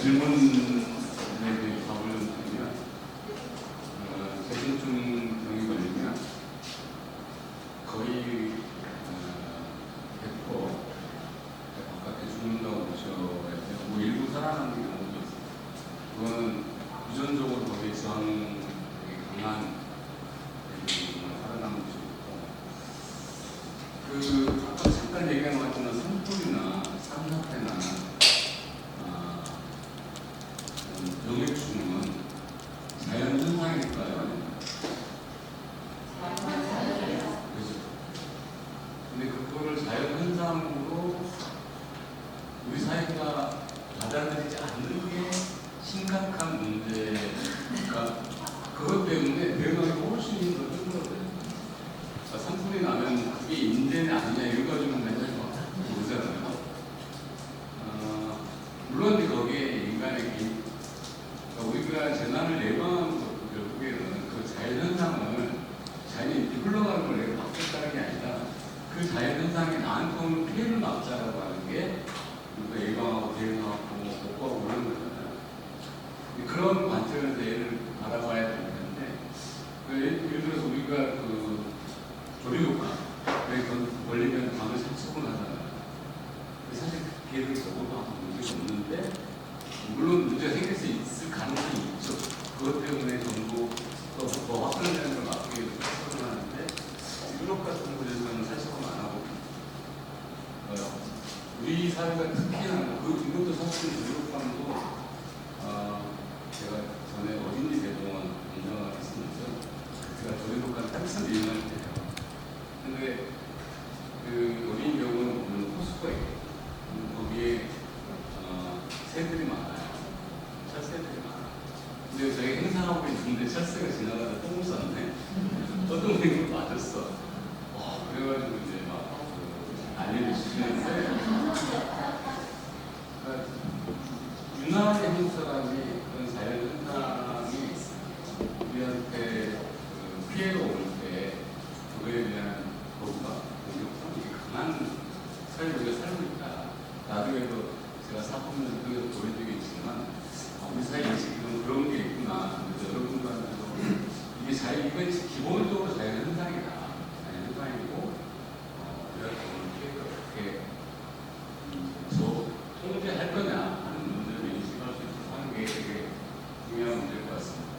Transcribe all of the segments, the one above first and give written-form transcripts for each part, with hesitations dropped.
질문에 대해 답을 좀 드리면, 재신증 병이 걸리면 거의 100% 바깥에 죽는다고 보셔야 돼요. 뭐 일부 살아남는 경우도 있어요. 그거는 유전적으로 거기에 저항이 강한 애들이 살아남을 수 있고, 아까 잠깐 얘기한 것 같지만 산불이나 산사태나 병해충은 자연현상일까요? 그렇죠. 근데 그거를 자연현상으로 우리 사회가 받아들이지 않는 게 심각한 문제니까 그것 때문에 대응하기가 훨씬 더 힘들어요. 산불이 나면 그게 인재냐 아니냐 이런 거 가지고 맨날 보잖아요. 물론 거기에 인간의 개입, 우리가 재난을 예방하는 것도 결국에는 그 자연현상을 자연이 흘러가는 걸 내가 막겠다는 게 아니라 그 자연현상에 나한테 오는 피해를 막자라고 하는 게 우리가 예방하고 대응하고 복구하고 그런 거잖아요. 그런 관점에서 얘를 바라봐야 되는 건데, 예를 들어서 우리가 그 조류독감에 걸리면 밤에 산책을 하잖아요. 사실 걔를 적어도 아무 문제가 없는데, 물론 문제가 생길 수 있을 가능성이 있죠. 그것 때문에 전부 더 확산되는 걸 막기 위해서 사실을 하는데, 유럽 같은 곳에서는 사실은 안 하고, 우리 사회가 특히나 이것도 사실 조류독감도 제가 전에 어린이 대동원 운영을 했었는데, 제가 조류독감 딱스 유행할 때요. 근데 그 어린이 병원은 보면 호수가 있고, 거기에 새들이 많아요. 철새들이 많아요. 근데 저희 행사하고 있는데 철새가 지나가다 똥을 쌌네. 어떤 분이 맞았어. 그래가지고 이제 막 난리를 치시는데, 유난히 한국 사람이 그런 자연현상이 우리한테 피해가 올 때 그거에 대한 거부감, 공격성이 강한 사회를 우리가 살고 있다. 나중에도 제가 사법면 그게 보여드리겠지만, 우리 사회에 지금 그런 게 있구나. 그래서 여러분들한테도 이건 기본적으로 자연현상이다. 자연현상이고, 우리가 피해가 어떻게 통제할 거냐 하는 문제를 인식할 수 있어서 하는 게 되게 중요한 문제일 것 같습니다.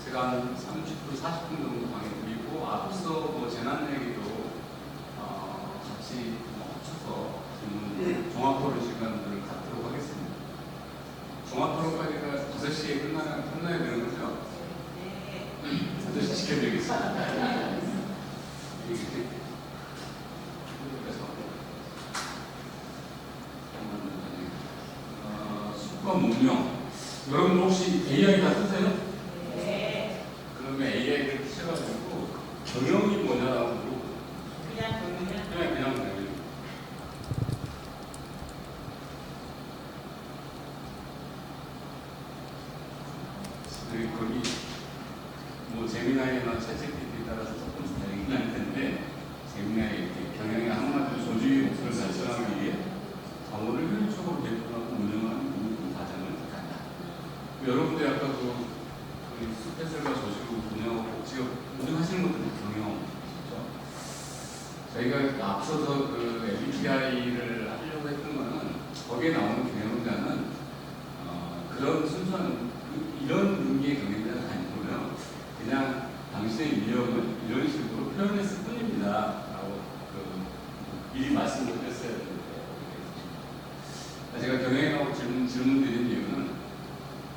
제가 한 30분, 40분 정도 강의 드리고, 앞서 뭐 재난 얘기도 같이 합쳐서 종합토론 시간들을 갖도록 하겠습니다. 종합토론까지가 5시에 끝나야 되는 거죠? 네. 5시 지켜드리겠습니다. 숙과 문명. 여러분 혹시 AI 다 쓰세요? 네. 그러면 AI를 쓰셔가지고 경영이 뭐냐라고 물어보세요. 그냥 경영. 거기 뭐 제미나이나 챗GPT에 따라서 조금씩 다르긴 할 텐데, 제미나이 경영의 한마디로 조직의 목표를 달성하기 위해 자원을 효율적으로 배분하고 운영하는 모든 과정을 뜻한다. 여러분들 아까 그 스페셜과 조직을 운영하고 지금 운영하시는 분들은 경영이죠. 저희가 앞서서 그 MBTI를 하려고 했던 거는, 거기에 나오는 경영자는 그런 순수한 이런 의미의 경영자가 아니고요, 그냥 당신의 위력을 이런 식으로 표현했을 뿐입니다 라고 미리 말씀을 드렸어야 되는데, 제가 경영하고 질문 드린 이유는,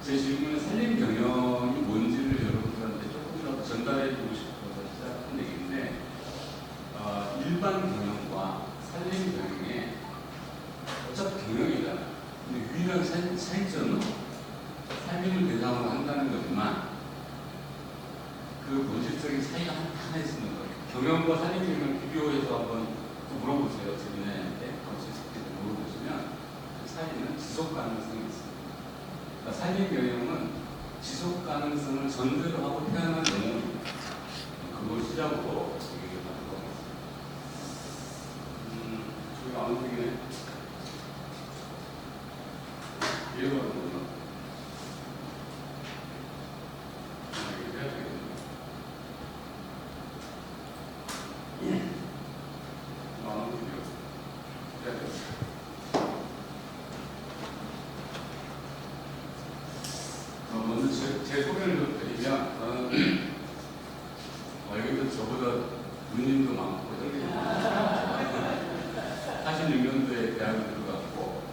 제 질문은 산림 경영이 뭔지를 여러분들한테 조금이라도 전달해주고 싶어서 시작한 얘기인데, 일반 경영과 산림 경영에 어차피 경영이잖아요. 근데 유일한 차이점은 산림을 대상으로 한다는 거지만, 그 본질적인 차이가 하나 있는 거예요. 경영과 산림 경영을 비교해서 한번 물어보세요. 재미나이한테 물어보시면 그 차이는 지속 가능성이 있습니다. 그러니까 산림 경영은 지속 가능성을 전제로 하고 태어난 영역입니다. 그걸 시작으로 얘기를 하도록 하겠습니다. 저희가 아무 얘기네. 이해가 안 되나? 제 소개를 좀 드리면 여기도 저보다 누님도 많고 형님도 많고 46년도에 대학을 들어갔고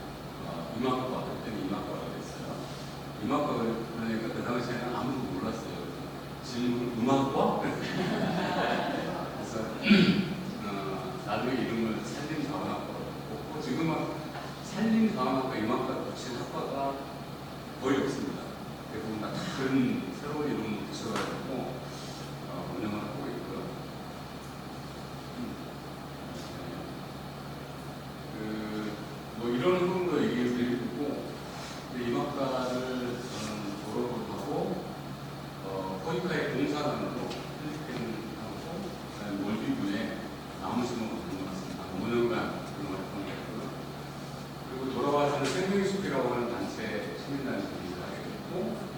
이마과 그때는 이마과라고 했어요. 이마과가 그러니까 그 당시에는 아무도 몰랐어요. 질문 음악과? 그래서 나중에 이름을 산림자원학과로 뽑고 지금은 산림자원학과 이마과 붙인 학과가 거의 없습니다. 대부분 다 다른 새로운 이름을 붙여가지고 운영을 하고 있고요. 뭐 이런 흐름도 얘기를 드리고 이마과를 저는 졸업을 하고 코이카의 공사단으로 필리핀하고 몰디브에 나무심으로 다녀왔습니다. 5년간 그런 활동을 했고요. 그리고 돌아와서는 생명의숲이라고 하는 단체, 시민단체를 하게 됐고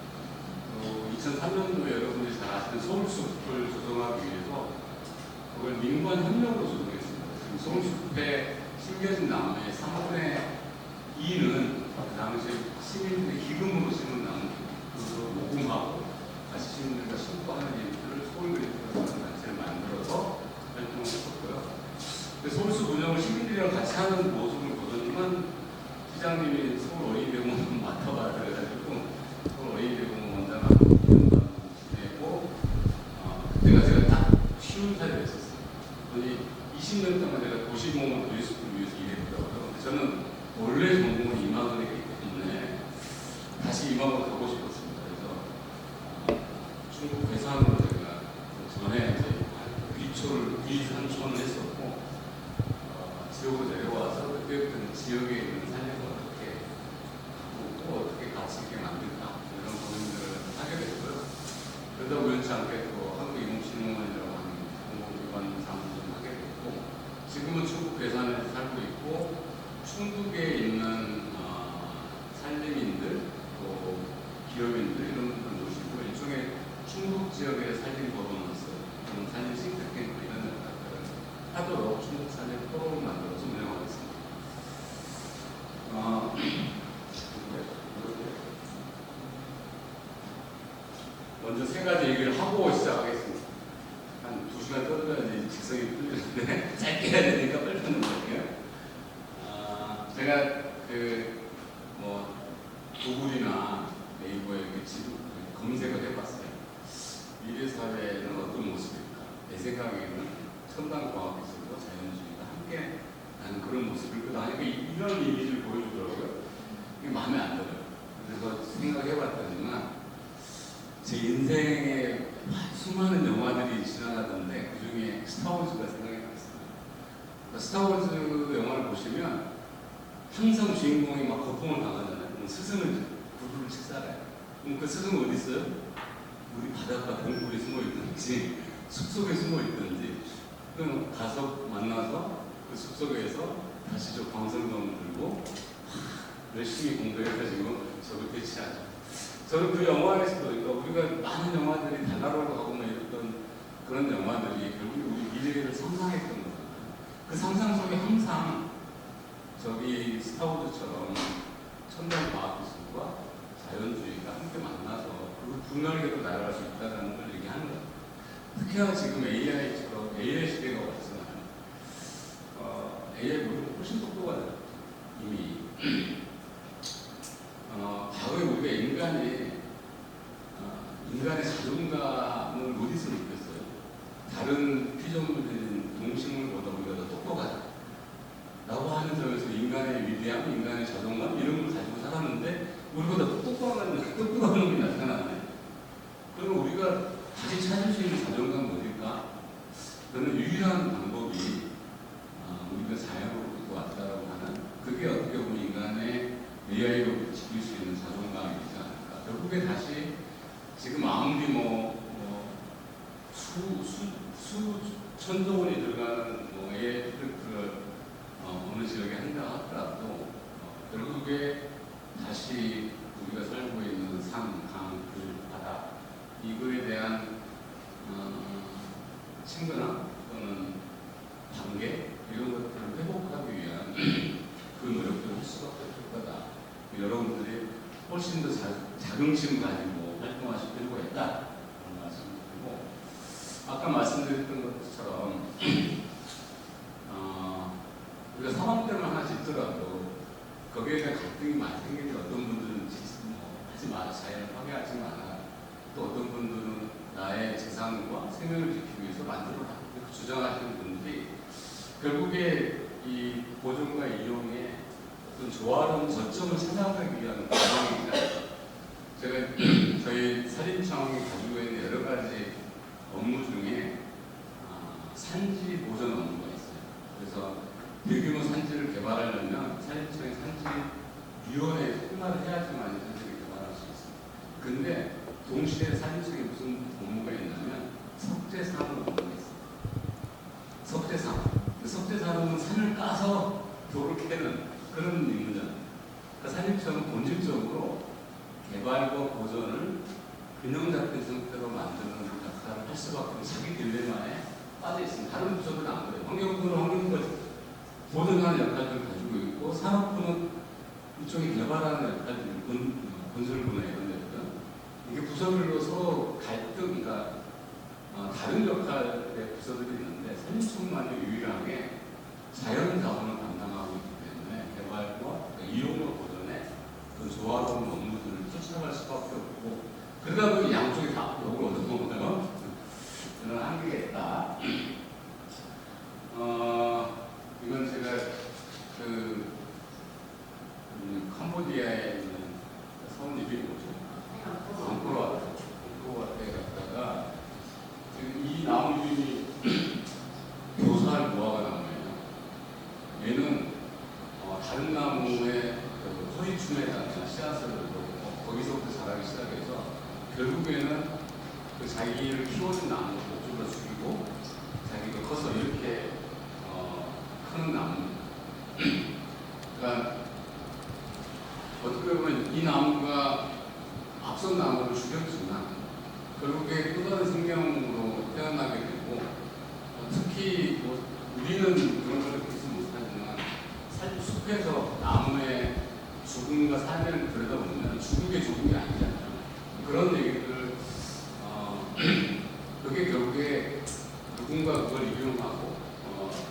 2003년도에 여러분들이 잘 아시는 서울숲을 조성하기 위해서 그걸 민관협력으로 조성했습니다. 지금 서울숲에 심겨진 나무의 3분의 2는 그 당시 시민들의 기금으로 심은 나무, 그것으로 모금하고 다시 시민들과 신고하는 일들을 서울그리프라는 단체를 만들어서 활동을 했었고요. 서울숲 운영을 시민들이랑 같이 하는 모습을 보더니만 시장님이 서울 어린이대공원 맡아봐야 그래가지고 서울 어린이대공원 원장하고 지내고 그때가 제가 딱 쉬운 자리를 했었어요. 그러니 20년 동안 제가 도시공원 도시숲을 위해서 일했더라고요. 저는 원래 전공은 이마학이기 때문에 다시 이마학으로 가고 싶었습니다. 그래서 중국 괴산으로 제가 전에 이제 귀초를 귀산촌을 했었고 지역으로 내려와서 그때부터는 지역에 있는 산에서 어떻게 또 어떻게 가치 있게 만들까 이런 고민들을 하게 됐고요. 그러다 우연치 않게 또 한국인공신문원이라고 하는 공공기관 사무소를 하게 됐고 지금은 충북 괴산에 살고 있고 충북에 있는 산림인들 또 기업인들 이런 분들 모시고 일종의 충북 지역의 산림 거버넌스 그런 산림 싱크탱크 이런 것들을 하도록 충북 산림 포럼을 만들어서 운영하고 있습니다. 먼저 세 가지 얘기를 하고 시작하겠습니다. 한 2시간 떠들어야지 직성이 풀리는데 짧게 해야 되니까 빨리 하는 거예요. 제가 구글이나 네이버에 검색을 해봤어요. 미래사회는 어떤 모습일까? 내 생각에는 첨단 과학기술과 자연주의가 함께 나는 그런 모습일 거다. 이런 이미지를 보여주더라고요. 이게 마음에 안 들어요. 그래서 생각해봤더니만 제 인생에 수많은 영화들이 지나가던데 그 중에 스타워즈가 생각이 났습니다. 스타워즈 영화를 보시면 항상 주인공이 막 고통을 당하잖아요. 그럼 스승을 구두를 직살해요. 그럼 그 스승은 어디 있어요? 우리 바닷가 동굴에 숨어 있든지 숲속에 숨어 있든지 그럼 가서 만나서 그 숲속에서 다시 저 광선검을 들고 열심히 공부해가지고 적을 배치하죠. 저는 그 영화에서도 우리가 많은 영화들이 달나라로 가고 막 이랬던 그런 영화들이 결국 우리 미래를 상상했던 거예요. 그 상상 속에 항상 저기 스타워즈처럼 첨단 과학기술과 자연주의가 함께 만나서 그 분열계도 날아갈 수 있다는 걸 얘기하는 거예요. 특히나 지금 AI처럼 AI 시대가 왔지만 AI보다 훨씬 똑똑하죠. 이미 과거에 우리가 인간의 자존감을 어디서 느꼈어요? 다른 피조물들인 동식물보다 우리가 더 똑똑하다 라고 하는 점에서 인간의 위대함, 인간의 자존감 이런 걸 가지고 살았는데 우리보다 똑똑한 놈이 나타나네. 그러면 우리가 다시 찾을 수 있는 자존감은 어딜까? 그러면 유일한 방법이 우리가 자연으로부터 왔다라고 하는 그게 어떻게 보면 인간의 AI로 지킬 수 있는 자존감이지 않을까. 결국에 다시 지금 아무리 수천조 원이 들어가는 AI 프로젝트를 어느 지역에 한다 하더라도 결국에 다시 우리가 살고 있는 산, 강, 들, 바다 이거에 대한 친근함 또는 관계 이런 것들을 회복하기 위한 그 노력들을 할 수밖에 없을 거다. 여러분들이 훨씬 더 자긍심 가지고 활동하실 필요가 있다. 그런 말씀드리고, 아까 말씀드렸던 것처럼 우리가 사망점을 하나 짓더라도 거기에 대한 갈등이 많이 생기는데, 어떤 분들은 하지 마, 자연을 파괴하지 마라. 또 어떤 분들은 나의 재산과 생명을 지키기 위해서 만들어라. 이렇게 주장하시는 분들이 결국에 이 보존과 이용의 어떤 조화로운 저점을 찾아가기 위한 과정입니다. 제가 저희 산림청이 가지고 있는 여러 가지 업무 중에 산지 보존 업무가 있어요. 그래서 대규모 산지를 개발하려면 산림청의 산지위원회에 통과를 해야지만 산지를 개발할 수 있습니다. 근데 동시에 산림청에 무슨 업무가 있냐면 석재산업 업무가 있습니다. 석재산업. 석재산업은 산을 까서 돌을 캐는 그런 임무잖아요. 그러니까 산림청은 본질적으로 개발과 보존을 균형 잡힌 상태로 만드는 역할을 할 수밖에 없는 자기 딜레마에 빠져 있습니다. 다른 부서들은 안 그래요. 환경부는 환경부 보존하는 역할을 가지고 있고, 산업부는 이쪽에 개발하는 역할을 건설부나 이런 데들, 이게 부서별로 서로 갈등, 그러니까 다른 역할의 부서들이 있는데 산림청만이 유일하게 자연 자원을 담당하고 있기 때문에 개발과 이용과 보존에 그 조화로운 업무들을 쫓아갈 수밖에 없고, 그러다 보니 양쪽이 다 욕을 얻어먹어요. 그런 한계가 있다. 이건 제가 캄보디아에 있는 서울 이름이 뭐죠? 앙코르와트에 갔다가 지금 이 나무 이름이 교사할 무화과 나무예요. 얘는 다른 나무의 소리춤에다가 씨앗을 넣고 거기서부터 자라기 시작해서 결국에는 그 자기를 키워준 나무를 목줄로 죽이고 자기가 커서 이렇게 크는 나무입니다. 그러니까 어떻게 보면 이 나무가 앞선 나무를 죽였지만 결국에 또 다른 생명으로 태어나게 되고, 특히 우리는 그런 걸 느끼지 못하지만 숲에서 나무의 죽음과 삶을 들여다보면 죽은 게 아니잖아요. 그런 얘기들, 그게 결국에 누군가 그걸 이용하고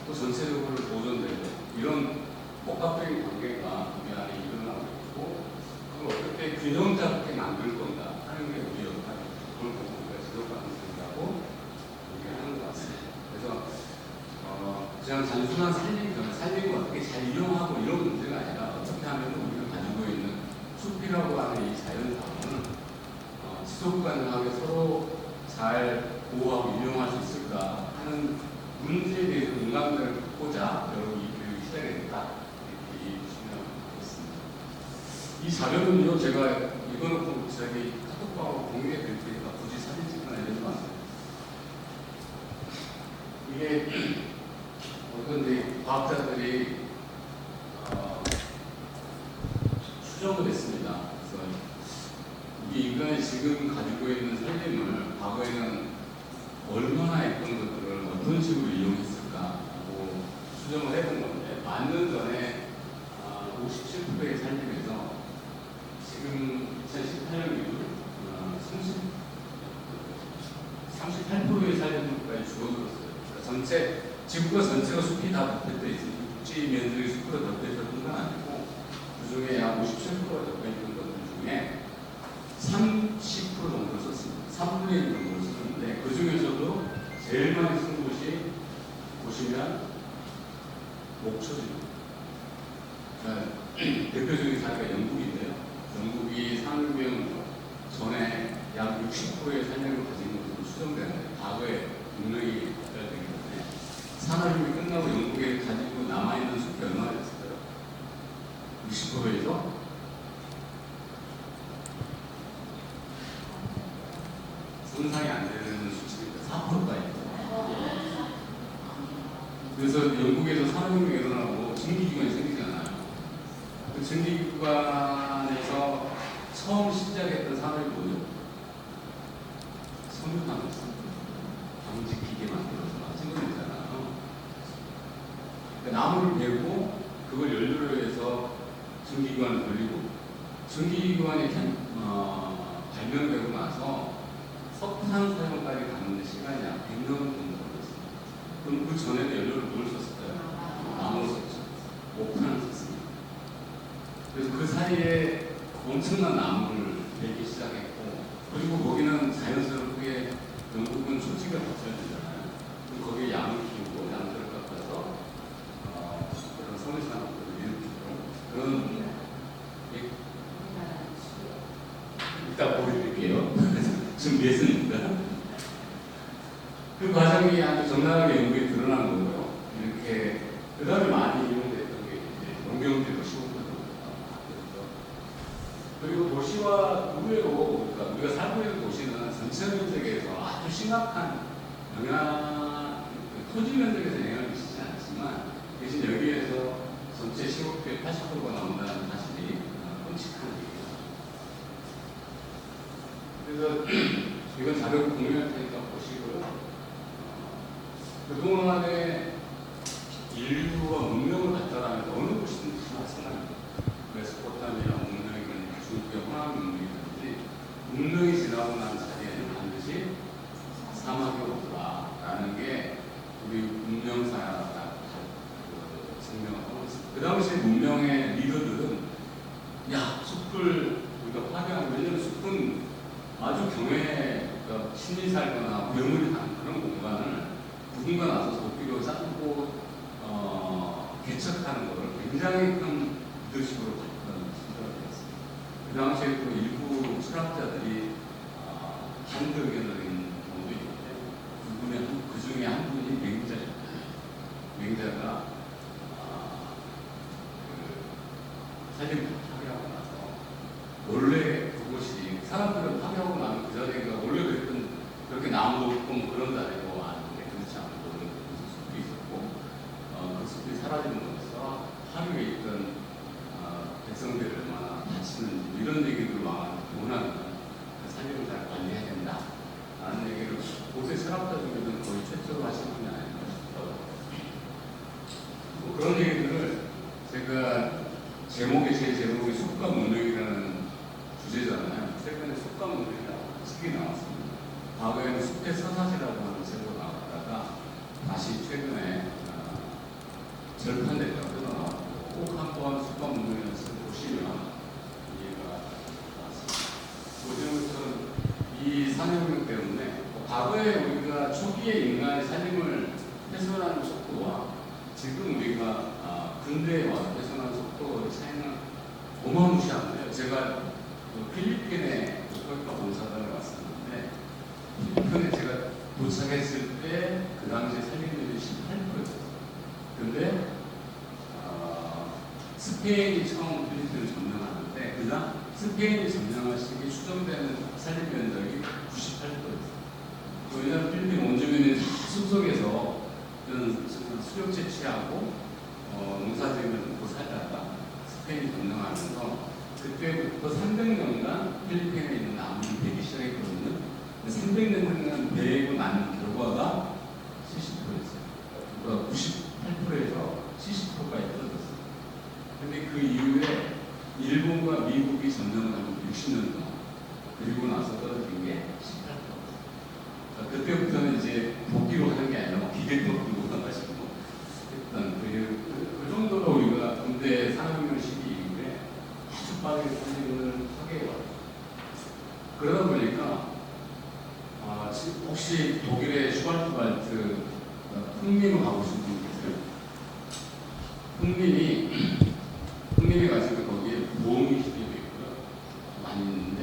또 전체적으로 보존되고 이런 복합적인 관계가 우리 안에 일어나고 있고, 그걸 어떻게 균형 잡게 만들 건가 하는 게 우리 역할이에요. 그걸 보고 우리가 지속 가능성이라고 얘기하는 것 같습니다. 그래서 그냥 단순한 살림을 어떻게 잘 이용하고 이런 문제가 아니라 어떻게 하면 우리가 가지고 있는 숲이라고 하는 이 자연 자원을 지속 가능하게 서로 잘 보호하고 이용할 수 있을까 하는 문제에 대해서 공감을 갖고자 여러분 이 교육이 시작이 됐다, 이렇게 이해하시면 되겠습니다. 이 자료는요, 제가 이거는 저기 카톡방으로 공유해 드릴 테니까 굳이 사진 찍거나 이러지 마세요. 이게 어떤 과학자들이 추정을 했습니다. 그래서 이 인간이 지금 가지고 있는 살림을 과거에는 얼마나 했던 것들을 어떤 식으로 이용했을까라고 추정을 해본 건데, 만 년 전에 57%의 살림에서 지금 2018년 기준 38%의 살림까지 줄어들었어요. 그러니까 지구가 전체가 숲이 다 덮여져 있어요. 육지 면적이 숲으로 덮여 있었던 건 아니고, 그 중에 약 57%가 덮여 있던 것들 중에 30% 정도를 썼습니다. 3분의 1 정도를 썼는데, 그 중에서도 제일 많이 쓴 곳이 보시면 목초지입니다. 그러니까 대표적인 사례가 영국인데요. 영국이 산업혁명 전에 약 60%의 산림을 가진 것으로 추정되는데, 과거에 분명히 발달되기 때문에 산업혁명이 끝나고 영국에 가지고 남아있는 숲이 얼마나 됐을까요? 60%에서 상상이 안 되는 수치입니다. 4%까지. 그래서 영국에서 산업혁명이 일어나고 증기기관이 생기잖아요. 그 증기기관에서 처음 시작했던 산업이 뭐죠? 석유탄이었어요. 방직기계 만들어서 만든 거잖아요. 그러니까 나무를 베고 그걸 연료로 해서 증기기관을 돌리고, 증기기관이 발명되고 나서 석탄 사용까지 가는 데 시간이 약 100년 정도 걸렸습니다. 그럼 그 전에도 연료를 뭘 썼을까요? 나무를 썼죠. 옥탄을 썼습니다. 그래서 그 사이에 엄청난 나무를 베기 시작했고, 그리고 거기는 자연스럽게 영국은 초지가 받쳐지잖아요. 거기에 양을 키우고 양들을 깎아서 그런 섬유산업들을 일으키고 그런 이따 보여드릴게요. 준비했으니까. 그 과정이 아주 적나라하게 연구에 드러난 거고요. 이렇게 그 다음에 많이 이용됐던 게 이제 농경지로 시골들로 그리고 도시와 의외로 그러니까 우리가 살고 있는 도시는 전체 면적에서 아주 심각한 영향, 토지 면적에서 영향을 미치지 않지만 대신 여기에서 전체 시골의 80%가 나온다는 사실이 끔찍한 얘기예요. 그래서 이건 자료를 공유할 테니까 보시고요. 그동안에 인류가 문명을 갖다라면 어느 곳이든지 마찬가지입니다. 메소포타미아 문명이든 중국의 호남 문명이든지 문명이 지나고 난 자리에는 반드시 사막이 오더라라는 게 우리 문명사가 증명하고 있습니다. 그 당시 문명의 리더들은 야 숲을 우리가 파괴하고 왜냐하면 숲은 아주 경외 그러니까 신이 살거나 괴물이 사는 그런 공간을 누군가 나서서 도끼로 쌓고 개척하는 것을 굉장히 큰 리더십으로 봤던 시절이 있습니다. 그 당시에 또 일부 철학자들이 반대 의견을 낸 경우도 있는데 그 중에 한 분이 맹자입니다. 맹자가 살림을 파괴하고 나서 원래 그곳이 사람들은 파괴하고 나면 그 자리가 원래 그랬던 그렇게 나무도 없고 뭐 그런 자리고 아는데 그렇지 않고 숲이 있었고 그 숲이 사라짐으로써 하루에 있던 백성들이 얼마나 다치는지 이런 얘기를 원하는 그 살림을 잘 관리해야 된다 라는 얘기를 고대 철학자 중에는 거의 최초로 하신 분이 아닌가 싶어요. 뭐 그런 얘기들을 제가 제 제목이 숲과 문명이라는 주제잖아요. 최근에 숲과 문명이라고 책이 나왔습니다. 과거에는 숲의 서사시라고 하는 책으로 나왔다가 다시 최근에 절판됐다고 뜯어나왔고 꼭 한번 숲과 문명이라는 책을 보시면 이해가 나왔습니다. 요즘 것처럼 이 산업혁명 때문에 과거에 우리가 초기에 인간의 살림을 훼손하는 속도와 지금 우리가 근대에 와서 훼손하는 속도의 차이는 어마무시한데요. 제가 필리핀에 국가 봉사단에 왔었는데 필리핀에 제가 도착했을 때 그 당시에 살림률이 18%였어요. 근데 스페인이 처음 필리핀을 점령하는데 그다음 스페인이 점령할 시기 추정되는 살림 면적이 98%였어요. 왜냐하면 필리핀 원주민이 숲속에서 이런 수렵 채취하고 농사지으면서 먹고 살다가 스페인이 점령하면서 그때부터 300년간 필리핀에 있는 나무를 베기 시작했거든요. 300년간 베고 난 결과가 70%였어요. 그러니까 98%에서 70%까지 떨어졌어요. 근데 그 이후에 일본과 미국이 점령을 하고 60년 동안 그리고 나서 떨어진 게 18%. 그때부터는 이제 복귀로 하는 게 아니라 기계적으로 가가지고 일단 그 정도로 우리가 군대 산업혁명 시기 이후에 아주 빠르게 산업을 파괴해왔어요. 그러다 보니까 혹시 독일의 슈발트발트 풍림을 가보신 분 계세요? 흥민이 가지고 거기에 보험이 시대도 있고요. 많이 있는데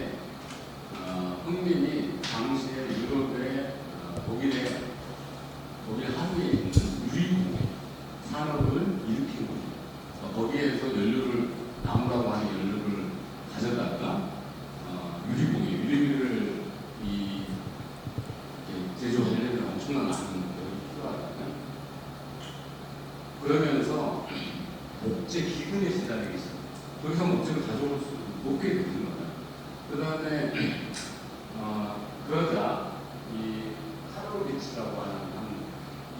흥민이 당시에 유럽의 독일 하루에 있는 유리공예 산업을 일으킨 거죠. 거기에서 연료를 나무라고 하는 연료를 가져다가 유리를 제조하려면 엄청난 많은 노력이 필요하거든요. 그러면서 목재 기근에 시달리기 시작해요. 더 이상 목재를 가져올 수 없게 되는 거예요. 그 다음에 그러자 이 카로비치라고 하는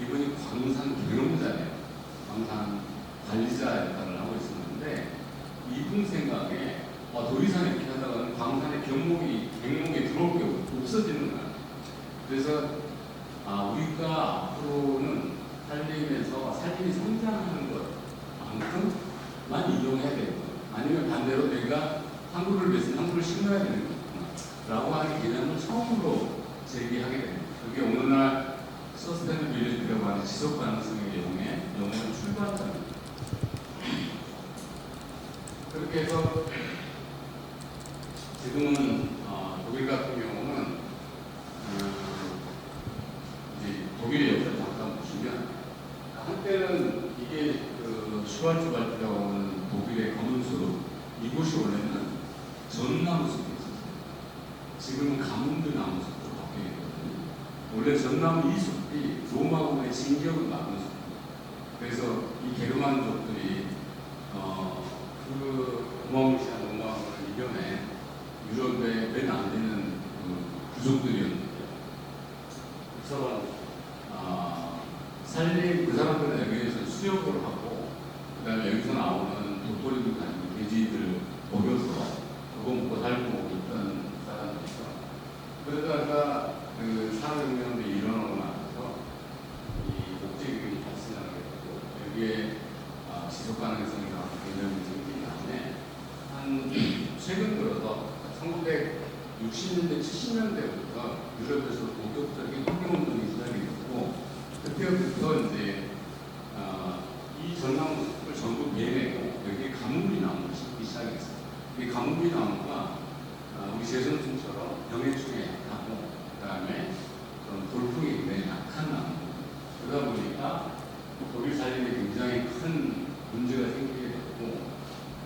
이분이 광산 경영자예요. 광산 관리자 역할을 하고 있었는데 이분 생각에 더 이상 이렇게 하다가는 어떤 광산의 백목이 들어올 게 없어지는 거야. 그래서 우리가 앞으로는 살림에서 살림이 성장하는 것만큼만 이용해야 되는 거야. 아니면 반대로 내가 항구를 맺으면 항구를 심어야 되는 거구나 라고 하는 개념을 처음으로 제기하게 됩니다. 그게 오늘날 서스테너빌리티라고 하는 지속 가능성의 영혼의 출발점입니다. 그렇게 해서 지금은 독일 같은 경우는 이제 독일의 역사를 잠깐 보시면 한때는 이게 슈왈츠발트라고 하는 독일의 검은 숲, 이곳이 원래는 전나무 숲이었어요. 지금은 가문드 나무 숲으로 바뀌어 있거든요. 원래 전나무 이 숲이 로마군의 진격을 막은 숲. 그래서 이 게르만족들이 그 어마무시한 로마군을 이겨낸 유럽의 맨 안 되는 부족들이었는데, 그래서 살림 그 사람들은 여기에서 수역을 하고, 그다음에 여기서 나오는 도토리들 아니면 돼지들 먹여서 그거 먹고 살고 있던 사람들이죠. 그러다가 그 산업혁명이 일어나고 나서 이 목재기술이 발생하게 되고, 여기에 지속 가능성이라는 개념이 생긴 다음에 한 최근 들어서 1960년대, 70년대부터 유럽에서 본격적인 환경운동이 시작이 됐고, 그때부터 이제 이 전나무 숲을 전부 베내고 여기에 가무리 나무를 심기 시작했어요. 이 가무리 나무가 우리 제선충처럼 병해충에 약하고, 그 다음에 돌풍이 굉장히 약한 나무. 그러다 보니까 독일 살림에 굉장히 큰 문제가 생기게 됐고,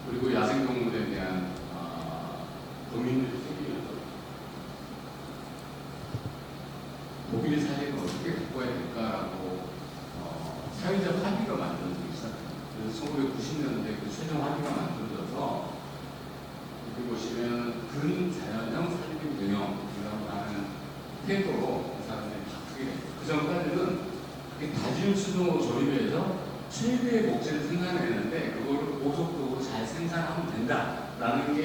그리고 야생동물에 대한 고민들이 생기면서 독일의 살림을 어떻게 바꿔야 될까라고 사회적 합의가 만들어지기 시작합니다. 그래서 1990년대 그 최종 합의가 만들어져서 여기 보시면 근자연형 살림 균형이라고 하는 태도로 그 사람들이 바꾸게 됩니다. 그 전까지는 다중수동으로 조립해서 최대의 목재를 생산했는데 그거를 고속도로 잘 생산하면 된다라는 게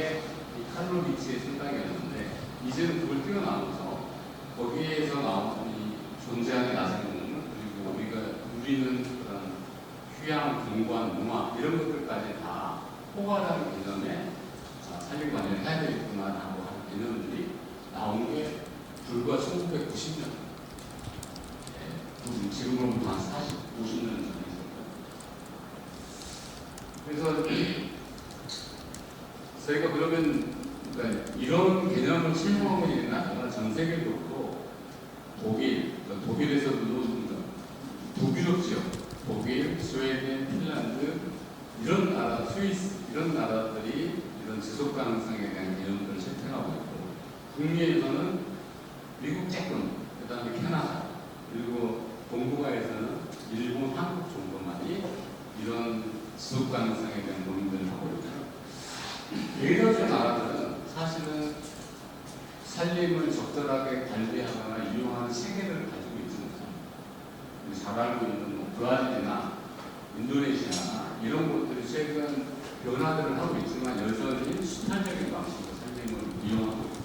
이 칼로 비치의 생각이었는데, 이제는 그걸 뛰어넘어서 거기에서 나오는 이 존재하는 야생동물, 그리고 우리가 누리는 그런 휴양, 경관, 문화 이런 것들까지 다 포괄하는 개념에 살림 관리를 해야 되겠구나라고 하는 개념들이 나온 게 불과 1990년. 지금으로부터 한 50년 전이죠. 그래서 저희가 그러면 이런 개념을 실행하고 있는 나라가 전 세계적으로 독일에서도 북유럽 지역, 독일, 스웨덴, 핀란드 이런 나라, 스위스 이런 나라들이 이런 지속 가능성에 대한 개념들을 채택하고 있고, 북미에서는 미국 조금, 그 다음에 캐나다, 그리고 동북아에서는 일본, 한국 정도만이 이런 지속 가능성에 대한 고민들을 하고 있죠. 대다수 나라들은 사실은 살림을 적절하게 관리하거나 이용하는 체계를 가지고 있습니다. 잘 알고 있는 브라질이나 인도네시아나 이런 곳들이 최근 변화들을 하고 있지만 여전히 수탈적인 방식으로 살림을 이용하고 있죠.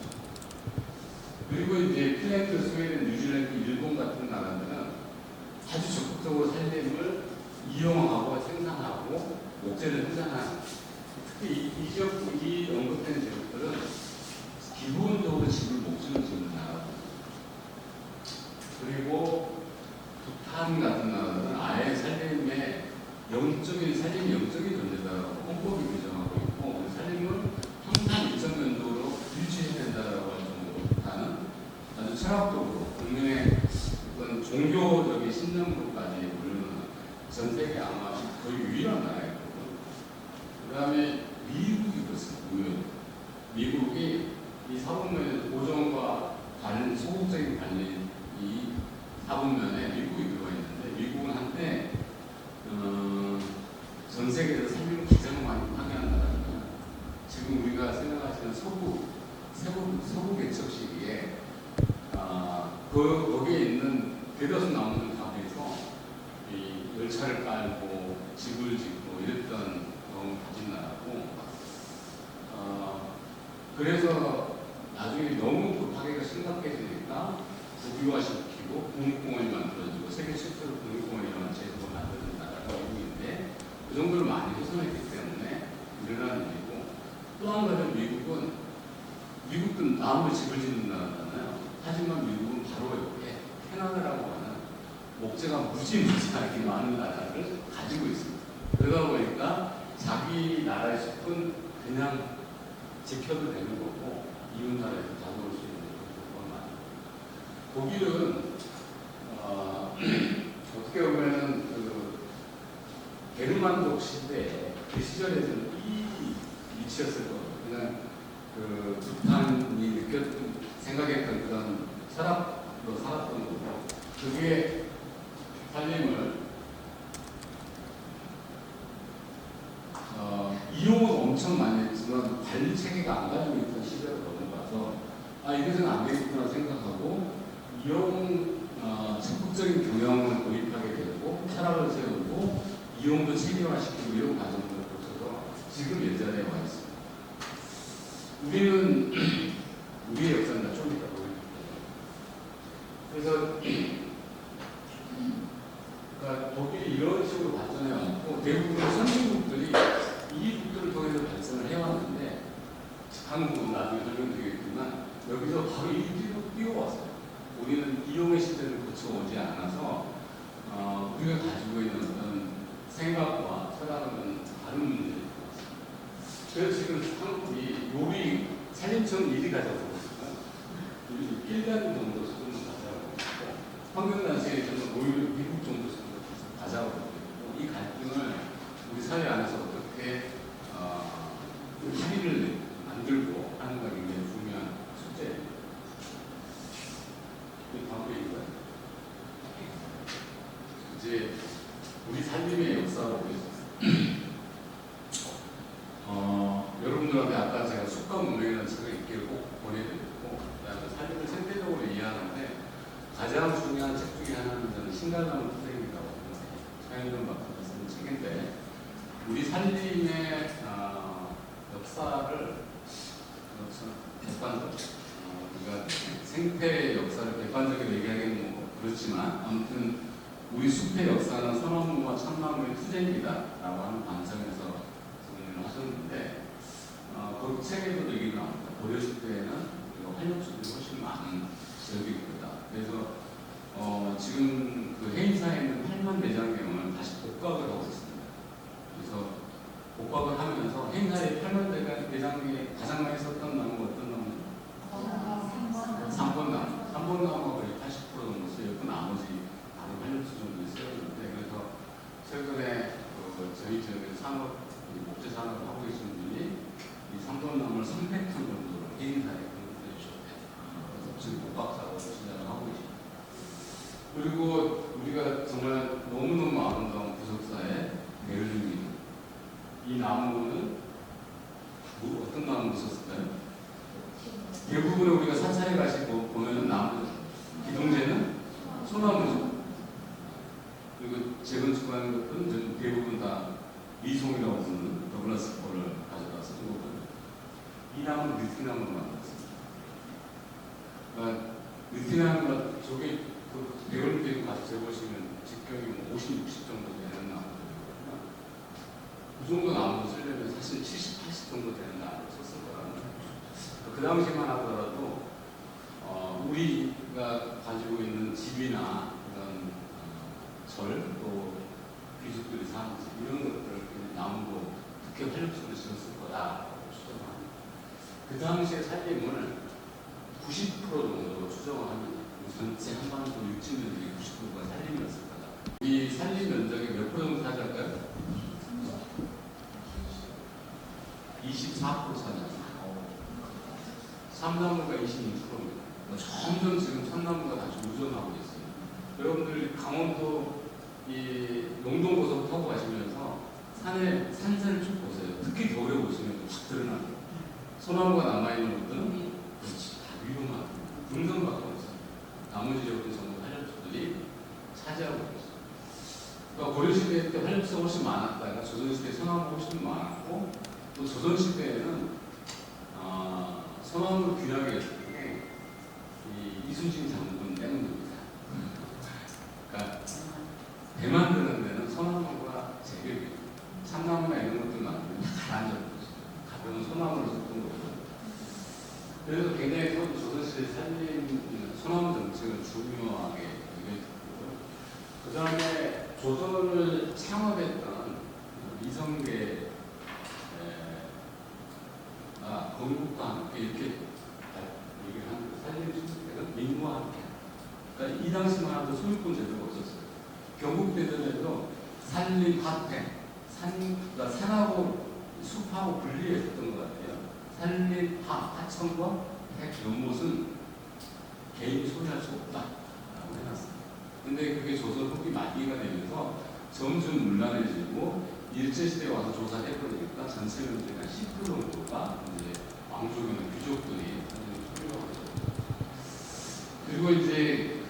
그리고 이제 핀란드, 스웨덴, 뉴질랜드, 일본 같은 나라들은 아주 적극적으로 살림을 이용하고 생산하고 목재를 생산하는, 특히 이 지역, 이 언급된 지역들은 기본적으로 집을 목재로 짓는 나라입니다. 그리고 북한 같은 나라들은 아예 살림이 영적인 존재다라고 헌법이 규정하고 있고, 살림을 항상 일정 연도로 유지해야 된다라고 할 정도로 북한은 아주 철학적으로 국민의 어떤 종교적인 신념으로까지 부르는 전 세계 아마 거의 유일한 나라였고, 그 다음에 미국이 그렇습니다. 미국이 이 사법면에 고정과 소극적인 관리 이 사법면에 미국이 들어가 있는데, 미국은 한때 전 세계에서 살림을 가장 많이 파괴한 나라입니다. 지금 우리가 생각하시는 서부 개척 시기에 거기에 있는 대다수 나오는 가게에서 이 열차를 깔고 집을 짓고 이랬던 경험을 가진 나라고, 그래서 나중에 너무 급하게가 심각해지니까 국유화시키고 국립공원이 만들어지고 세계 최초로 국립공원이라는 제도가 만들어진 나라가 미국인데 그 정도로 많이 훼손했기 때문에 일어나는 일이고 또 한 가지는 미국도 나무에 집을 짓는 나라잖아요. 하지만 미국은 바로 옆에 캐나다라고 하는 목재가 무지무지하게 많은 나라를 가지고 있습니다. 그러다 보니까 자기 나라의 숲은 그냥 지켜도 되는 거고 이웃 나라에서 가져올 수 있는 경우가 많아요. 독일은 어떻게 보면 그 게르만족 시대 그 시절에는 이 위치였을 거예요. 그냥 그 북한이 생각했던 그런 철학으로 살았던 거고 그게 살림을 이용은 엄청 많이 했지만 관리 체계가 안 가지고 있던 시대로 넘어가서 이것은 안 되겠구나 생각하고 이용 적극적인 경영을 도입하게 되고 철학을 세우고 이용도 체계화시키고 이런 과정을 거쳐서 지금 이 자리에 와 있습니다. 우리는 우리의 역사는 좀 이따 보여줄게요. 그래서 그러니까 독일이 이런 식으로 발전해 왔고 대부분의 선진국들이 이 국들을 통해서 발전을 해왔는데 한국은 나중에 설명드리겠지만 여기서 바로 이 뒤로 뛰어왔어요. 우리는 이용의 시대를 거쳐오지 않아서 우리가 가지고 있는 어떤 생각과 철학은 다른 문제인 것 같습니다. 그래서 지금 한국이 요리 살림청 1위 가져가고 있어요. 우리 1년 정도 수준을 가져가고 있고 환경단체에서는 오히려 미국 정도 수준을 가져가고 있고 이 갈등을 우리 사회 안에서 어떻게 합의를 만들고 하는 가 굉장히 중요한 숙제입니다. 다음 얘기가 이제 우리 살림의 역사로 보겠습니다. 여러분들한테 아까 제가 숲과 문명이라는 책을 읽기를 꼭 보내드렸고 그다음에 살림을 생태적으로 이해하는데 가장 중요한 책 중에 하나는 저는 신갈나무 투쟁이라고 생각해요. 차영준 박사가 쓴 책인데 우리 살림의 역사를 객관적 우리가 생태의 역사를 객관적으로 얘기하기는 뭐 그렇지만 아무튼 우리 숲의 역사는 소나무와 참나무의 투쟁이다라고 하는 관점에서 정리를 하셨는데 그 책에서도 얘기가 나옵니다. 고려 시대에는 활력소들이 훨씬 많은 지역이거다. 그래서 지금 그 해인사에 있는 8만 매장경을 다시 복각을 하고 있습니다. 그래서 복각을 하면서 해인사의 8만 매장경에 가장 많이 썼던 나무가 어떤 나무죠? 삼본나무. 삼본나무가 거의 80% 정도 쓰였고 나머지 다른 활력소 정도 쓰였는데 그래서 최근에 저희 지역에서 산업, 목재 산업을 하고 계신 분이 이 삼본나무를 300톤 정도로 해인사에 공급해 주셨대요. 그래서 지금 복각 작업을 진행을 하고 계십니다. 그리고 우리가 정말 너무너무 아름다운 부석사의 베를린 이 나무는 어떤 나무를 썼을까요? 대부분 우리가 사찰에 가시고 보면은 나무 기둥제는 소나무죠. 그리고 재건축하는 것들은 대부분 다 미송이라고 부르는 더글라스 폴을 가져다서 쓴 거거든요. 이 나무는 느티나무로 만들었습니다. 그러니까 느티나무가 저기 그 배울비를 가서 재보시면 직경이 50, 60 정도 되는 나무들이거든요. 그 정도 나무를 쓰려면 사실 70, 80 정도 되는 나무를 썼을 거라는 거예요. 그 당시만 하더라도 우리가 가지고 있는 집이나 그런 절, 또 귀족들이 사는 집 이런 것들을 나무로 특히 활력소를 지었을 거다라고 추정합니다. 그 당시의 살림을 90% 정도로 추정을 합니다. 전체 한반도 육지 면적의 90%가 살림이었을 거다. 이 살림 면적의 몇 프로 정도 차지할까요? 24% 차지합니다. 삼나무가 26%입니다. 점점 지금 삼나무가 다시 우전하고 있어요. 여러분들 강원도 이 농동고속 타고 가시면서 산세를 쭉 보세요. 특히 겨울에 보시면 확 드러나요. 소나무가 남아있는 곳들은 그렇지 다 위로만 등산밖에 없어요. 나머지 지역은 전부 활력소들이 차지하고 있어요. 그러니까 고려시대 때 활력소가 훨씬 많았다가 조선시대 소나무가 훨씬 많았고 또 조선시대에는 썼던 거예요. 그래서 굉장히 조선시대 살림 소나무 정책을 중요하게 얘기했고요. 그 다음에 조선을 창업했던 이성계 건국과 함께 이렇게 얘기를 하는 거예요. 살림 정책은 민과 함께. 그러니까 이 당시만 하도 소유권 제도가 없었어요. 경국대전에도 산림 화택, 그러니까 산하고 숲하고 분리했었던 것 같아요. 산림 하천과 택 연못은 개인이 소유할 수 없다라고 해놨습니다. 근데 그게 조선 후기 말기가 되면서 점점 문란해지고 일제시대에 와서 조사를 해보니까 전체 면적의 한 10% 정도가 이제 왕족이나 귀족들이 소유하고 있었고, 그리고 이제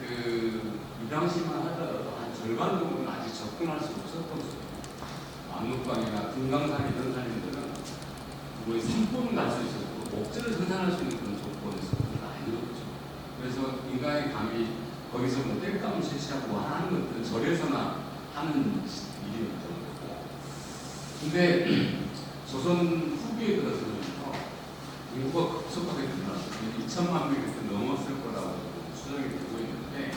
이 당시만 하더라도 한 절반 정도는 아직 접근할 수 없었던 거예요. 압록강이나 금강산 이런 산림들은 거의 산불은 날 수 있었고 목재를 생산할 수 있는 그런 조건이 아니었죠. 그래서 인간의 감이 거기서 뭐 땔감을 채취하고 하는 것들은 절에서나 하는 일이었던 거고. 근데 조선 후기에 들어서면서 인구가 급속하게 늘어났어요. 2천만 명이 넘었을 거라고 추정이 되고 있는데,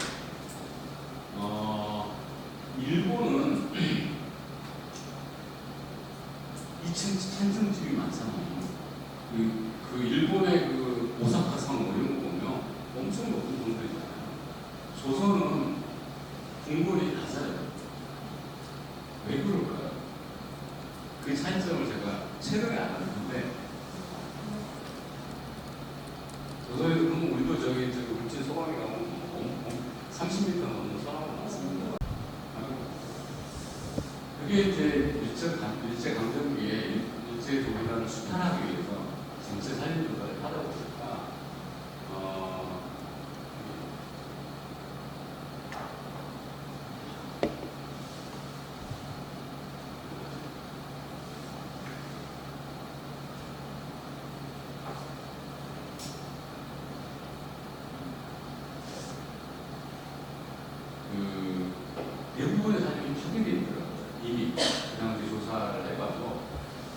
일본은 2층 집이 많잖아요. 그 일본의 그 오사카 성 이런 거 보면 엄청 높은 건물이잖아요. 조선은 궁궐이 낮아요. 왜 그럴까요? 그 차이점을 제가 최근에 알았는데, 조선에도 그럼 우리도 저기 울진 소방에 가면 30m 넘는 소나무가 많습니다. 그게 이제 일제강점기에 일제 독일을 수탈하기 위해서 전체 살림조사를 하다 보니까 대부분의 살림이 파괴되어 있더라고요. 이미 그 당시 조사를 해봐도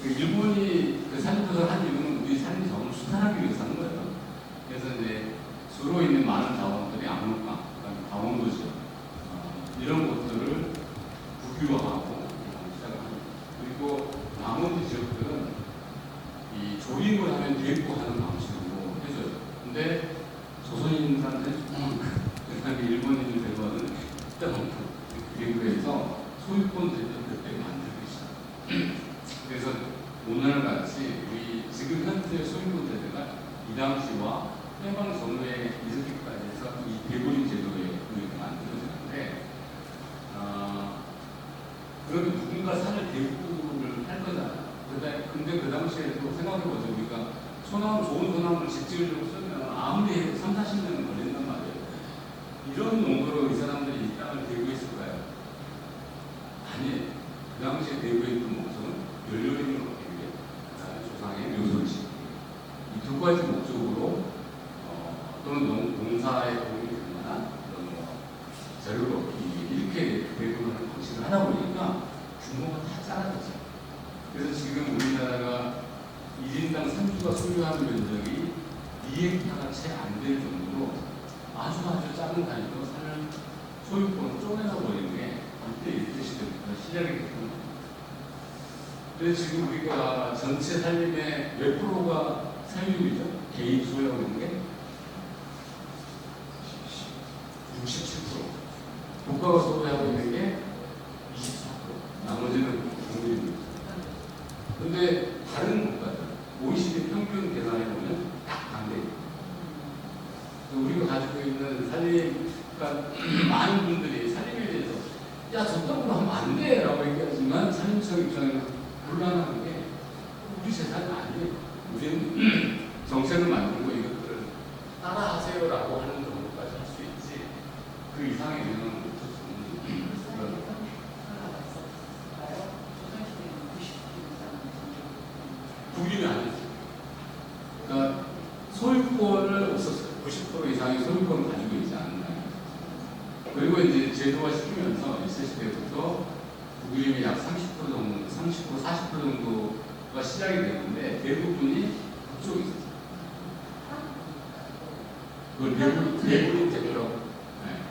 일본이 그 살림조사를 한 이유는 우리 살림 자원을 수탈하기 위해서 하는 거예요. 그래서 이제 주로 있는 많은 자원들이 압록강, 강원도 지역 이런 것들을 국유화하고 시작합니다. 그리고 나머지 지역들은 이 조림을 하면 대고 하는 방식으로 해줘요. 근데 조선인들한테 그다음에 일본인들 대부분은 그래서 소유권 제도를 그때 만들기 시작. 그래서 오늘같이 우리 지금 현재 소유권 제도가 이 당시와 해방 전후에 이렇게까지 해서 이 대부림 제도에 만들어지는데, 그러면 누군가 산을 대부를 할 거잖아요. 근데 그 당시에도 생각해보죠. 우리가 좋은 소나무를 직지으려고 쓰면 아무리 해도 30-40년은 걸린단 말이에요. 이런 농도로 이 사람들이 이 땅을 대구했을까요? 아니에요. 그 당시에 대구했던 목적은 연료림을 얻기 위해, 조상의 묘소를 짓기, 이 두 가지 목적으로 또는 농사에 도움이 될 만한 재료를 얻기 위해 이렇게 대구를 하는 방식을 하다 보니까 규모가 다 작아졌죠. 그래서 지금 우리나라가 1인당 3주가 소유하는 면적이 2헥타가 채 안 될 정도로 아주 작은 단위로 산을 소유권을 쪼개서 버리는 게 이때 일제시대부터 시작이 됐습니다. 그래서 지금 우리가 전체 살림의 몇 프로가 사유이죠? 개인 소유하고 있는 게 67%. 국가가 소유하고 있는 게 24%. 나머지는 공유입니다. 근데 다른 국가들, OECD 평균 계산해보면 딱 반대입니다. 우리가 가지고 있는 살림, 그러니까 많은 분들이 살림에 대해서 야, 저쪽으로 하면 안 돼! 라고 얘기하지만 살림청 입장에는 곤란한 게 우리 재산이 아니에요. 우리는 정책을 만들고 이것들을 따라 하세요 라고 하는 정도까지 할 수 있지, 그 이상의 영향은 못할 수 없는 그런. 국민이 아니었어요. 그러니까 소유권을 없었어요. 90% 이상의 소유권을 가지고 있지 않는 나라. 그리고 이제 제도화 시키면서 일제시대부터 국민이 약 30% 정도, 30%, 40% 정도가 시작이 되는데 대부분이 그걸 대부분 제도라고. 네.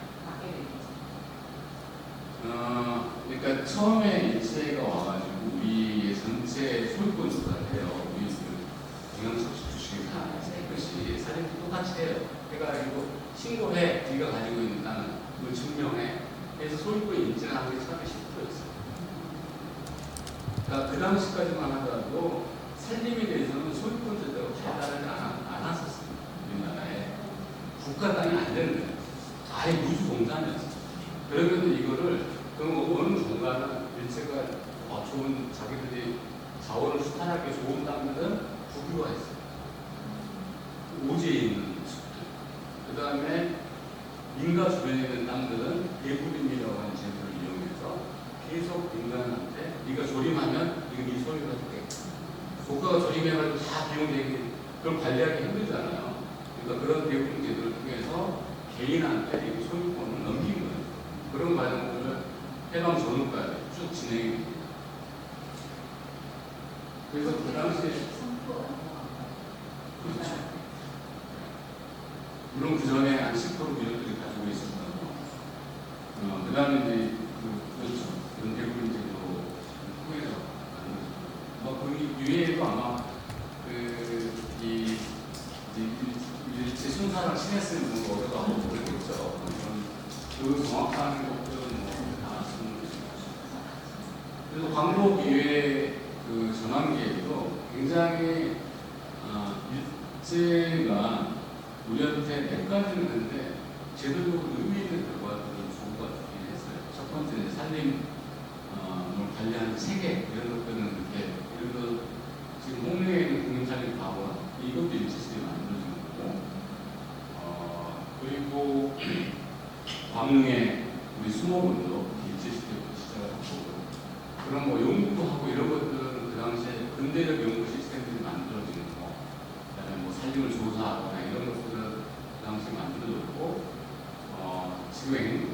그러니까 처음에 일제가 와가지고 우리의 전체 소유권 조사를 해요. 우리 경영서식 주식을 다 것이 사진도 똑같이 해요. 해가지고 신고해, 네가 가지고 있는 땅은 그걸 증명해. 그래서 소유권 인증하는 게 처음에 10%였어요. 그러니까 그 당시까지만 하더라도 산림에 대해서는 소유권 제도가 발달하지 않았었습니다. 우리나라에 국가 땅이 안 되는 거예요. 아예 무주 공산이었어요. 그러면 이거를 그럼 어느 공간은 일체가 좋은 자기들이 자원을 수탈하기 좋은 땅들은 국유화했어요. 오지에 있는 숲들. 그 다음에 민가 주변에 있는 땅들은 예부림이라고 하는 제도를 이용해서 계속 민간한테 네가 조림하면 이거 네 소유가 돼. 국가가 조림해가지고 다 비용되기 그걸 관리하기 힘들잖아요. 그러니까 그런 대부분 제도를 통해서 개인한테 이 소유권을 넘긴 거예요. 그런 과정들을 해방 전후까지 쭉 진행이 됩니다. 그래서 그 당시에 그렇죠. 물론 그 전에 한 10% 민족들이 가지고 있었다고. 그 다음에 이제 그렇죠. 그런 대부분 제도 통해서 그 유해에도 아마 일제 순사랑 친했으면 뭐 어려도 모르겠죠. 그 정확한 것들은 다 그래서 광복 이외에 그 전환기에도 굉장히 일제가 우리한테 몇 가지는 했는데 제도적으로 의미 있는 결과들은 좋은 것 같긴 했어요. 첫 번째는 산림 관리하는 체계 이런 것들은 이렇게 예를 들어 지금 홍릉에 있는 국민산림과학원 이것도 일제 시대에 만들어진 거고 그리고 광릉에 우리 수목원도 일제 시대부터 시작을 하고 그런 뭐 연구도 하고 이런 것들은 그 당시에 근대적 연구 시스템들이 만들어지는 거 그다음에 뭐 산림을 조사하거나 이런 것들은 그 당시에 만들어졌고 지금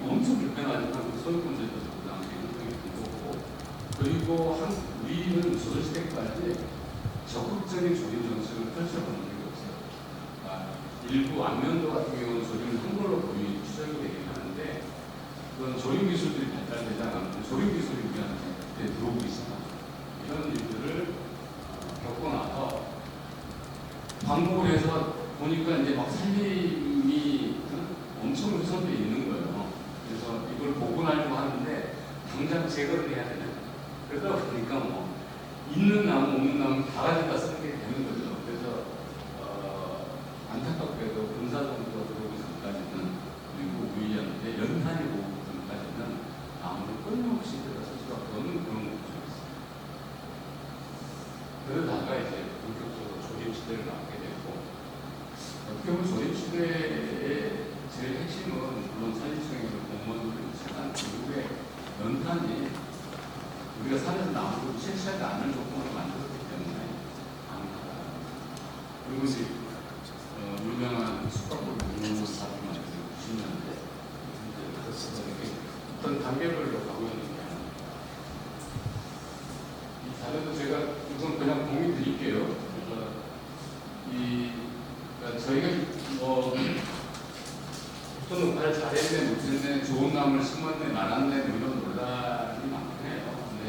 엄청 불편하지만 그 소유권제도 그 당시에 행동이 된 거고 그리고 우리는 조선시대까지 적극적인 조림 정책을 펼쳐본 적이 없어요. 일부 안면도 같은 경우는 조림을 한글로 거의 시작이 되긴 하는데 그건 조림 기술들이 발달되지 않았는데 조림 기술이 우리한테 그때 들어오기 시작합니다. 이런 일들을 겪고 나서 방법을 해서 보니까 이제 막 산림이 엄청 훼손되어 있는 거예요. 그래서 이걸 복원하려고 하는데 당장 제거를 해야 되는 그러다 보니까 뭐 있는 나무 없는 나무 다 가져다 쓰는 게 되는 거죠. 그래서 안타깝게도 군사정부가 들어오기 전까지는 그리고 우리한테 연탄이 오기 전까지는 나무를 끊임없이 들어 쓸 수밖에 없는 그런 구조였어요. 그러다가 이제 본격적으로 조립시대를 맞게 되고 어떻게 보면 조립시대의 제일 핵심은 물론 산림청에서 공무원들이 있지만 결국에 연탄이 우리가 산에서 나무를 채취하지 않을 조건을 만들었기 때문에 가능하다. 그리고 이제 유명한 숙박물 공사를 만들어서 90년대 어떤 단계별로 가고 있는데 이 자료도 제가 우선 그냥 공유 드릴게요. 그러니까 저희가 어떤 녹화를 잘했네 못했네 좋은 나무를 심었네 말았네 이런 논란이 많긴 해요. 근데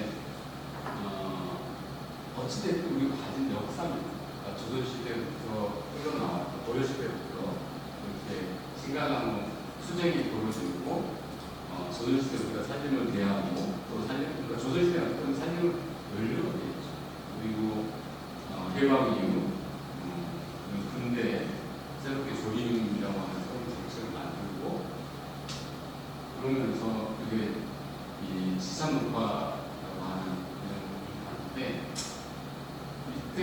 어찌됐든 우리가 가진 역사입니다. 그러니까 조선시대부터 흘러나왔고 고려시대부터 이렇게 신가나무 수쟁이 벌어지고 조선시대 우리가 산림을 대하고 또 그러니까 조선시대 어떤 산림을 연료가 되었죠. 그리고 해방 이후 근대 새롭게 조림이라고 하는 새로운 정책을 만들고 그러면서 그게 이 지상녹화라고 하는 이런 하는데 이때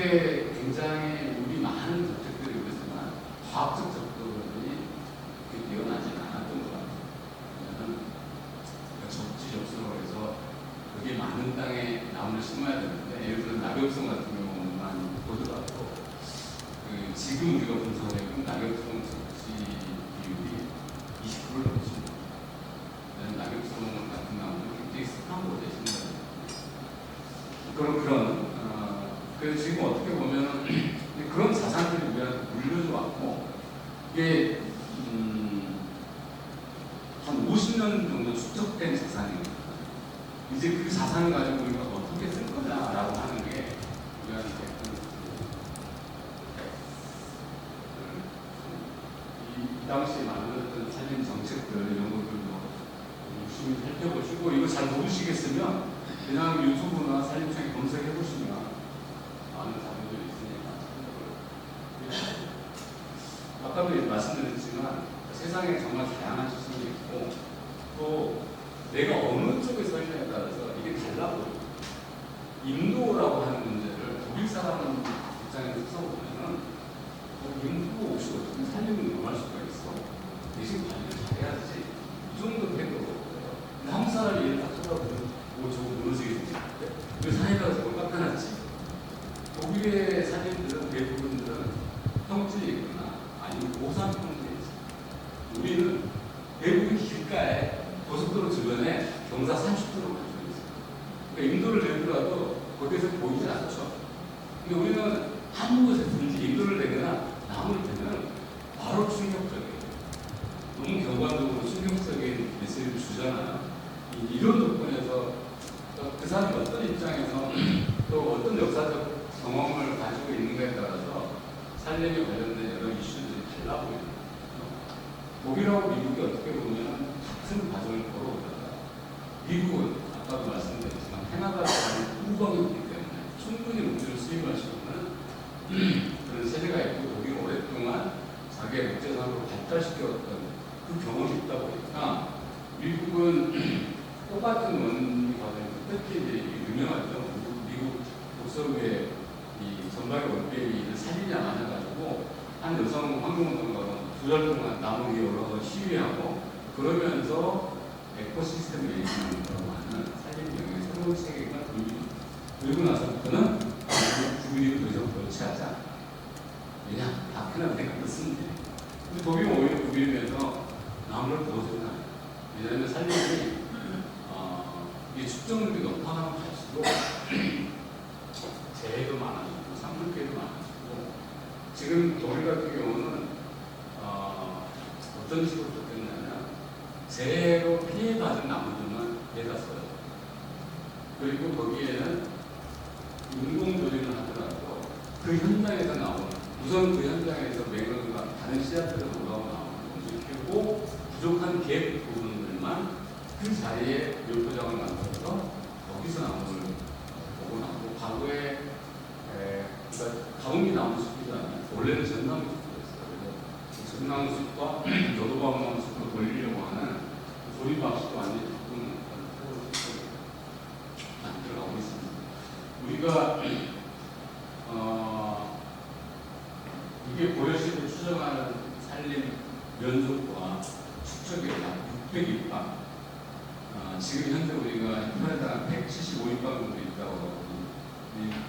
굉장히 우리 많은 정책들이 그랬지만 과학적 접근이 그렇게 뛰어나지는 않았던 것 같아요. 왜냐하면 적지적소로 해서 그게 많은 땅에 나무를 심어야 되는데 예를 들어 낙엽성 같은 경우만 보더라도 지금 우리가 분석해본 낙엽성 적지 비율이 20%를 넘습니다. 낙엽성 같은 나무는 굉장히 습한 곳에 심어야 됩니다. 그래서 지금 어떻게 보면 그런 자산들이 우리한테 물려져 왔고 이게 수년 정도 축적된 자산입니다. 이제 그 자산을 가지고 우리가 어떻게 쓸 거냐라고 하는 게 우리한테 이 당시에 만들었던 살림 정책들 이런 것들도 열심히 살펴보시고 이거 잘 모르시겠으면 그냥 유튜브나 살림청에 검색해 보시면 많은 자료들이 있으니까 참고를. 아까도 말씀드렸지만 세상에 정말 다양한 시선이 있고 또 내가 어느 쪽에 서 있냐에 따라서 이게 달라 보여요. 인도라고 하는 문제를 독일 사람 입장에서 써보면은 인도 없이 어떻게 살림을 넘어갈 수가 있어? 대신 관리를 잘해야지. 이 정도 돼도 한국 사람이 얘를 딱 쳐다보면 저거 무너지겠지. 왜 사회가 저걸 깎아놨지? 독일의 살림들은 대부분들은 평지에 있거나 아니면 고산 평지에 있어. 우리는 대부분 길가에 고속도로 주변에 경사 30도로 가지고 있어요. 그러니까 인도를 내더라도 거기에서 보이지 않죠. 근데 우리는 한 곳에든지 인도를 내거나 나무를 대면 바로 충격적이에요. 너무 경관적으로 충격적인 메시지를 주잖아요. 이런 조건에서 그 사람이 어떤 입장에서 또 어떤 역사적 경험을 가지고 있는가에 따라서 살림에 관련된 여러 이슈들이 달라 보여요. 독일하고 미국이 어떻게 보면 같은 과정을 걸어오다가 미국은 아까도 말씀드렸지만 캐나다라는 후방이기 때문에 충분히 물질을 수입할 수 있는 그런 세대가 있고 독일이 오랫동안 자기의 국제사회로 발달시켰던 그 경험이 있다 보니까 미국은 똑같은 원리 과정에서 특히 이제 유명하죠. 미국 독서부의 이 전박의 원배를 살리지 않아가지고 한 여성 환경운동가가 2달 동안 나무 위에 올라가서 시위하고 그러면서 에코시스템 매니지먼트라고 하는 살림 영역의 새로운 세계가 들고 나서부터는 주민이 더 이상 그렇지 않자. 왜냐? 다 편하게 내가 쓰면 돼. 근데 독일은 오히려 독일이면서 나무를 더 줬나. 왜냐하면 살림이 이 축적률이 높아가면 갈수록 재해도 많아지고 산불피해도 많아지고 지금 독일 같은 경우는 어떤 식으로 바뀌었냐면 재해로 피해받은 나무들만 내다 써요. 그리고 거기에는 인공조리를 하더라도 그 현장에서 나오는 우선 그 현장에서 맹은과 다른 씨앗들을 올라온 나무를 움직이고 부족한 갭 부분들만 그 자리에 묘포장을 만들어서 거기서 나무를 복원하고 과거에 그러니까 가뭄이 나무 숲이잖아요. 원래는 전나무 숲이었어요. 그래서 전나무 숲과 여도방나무 숲을 돌리려고 하는 조립 방식도 완전히 바꾸는 그런 세월을 만들어가고 있습니다. 우리가 이게 고려시를 추정하는 살림 면적과 축적이 약 600입방. 지금 현재 우리가 인터넷에 175입방 정도 있다고 하고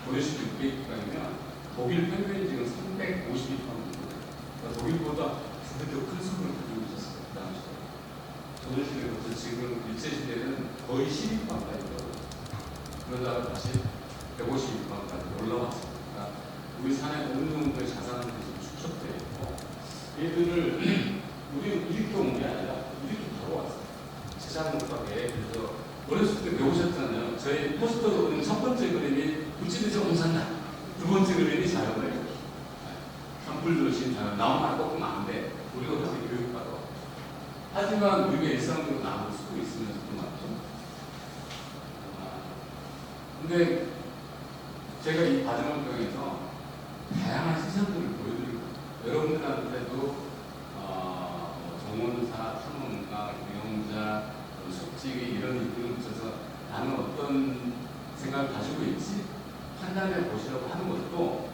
고려시 600입방이면 독일 평균이 지금 350입방 정도. 그러니까 독일보다 2배 큰 숲을 가지고 있었어요. 그 당시에. 조선시대부터 지금 일제시대는 거의 10입방까지 그러다가 다시 150입방까지 올라왔으니까 우리 산에 어느 정도의 자산들이 축적되어 있고 얘들을 우리는 이렇게 온 게 아니라 이렇게 바로 왔어요. 세상국가에 그래서 어렸을 때 배우셨잖아요. 저희 포스터로 보는 첫 번째 그림이 부치대지 온산다. 두 번째 그림이 자연을 산불조심 자연 나무만 꺾으면 안 돼. 우리가 그렇게 교육받아. 하지만 우리가 일상적으로 나무를 쓰고 있으면서도 맞죠. 근데 제가 이 과정을 통해서 다양한 시선들을 보여드리고 여러분들한테도 정원사, 탐험가, 경영자, 숙직이 이런 입구를 붙여서 나는 어떤 생각을 가지고 있지 판단해 보시라고 하는 것도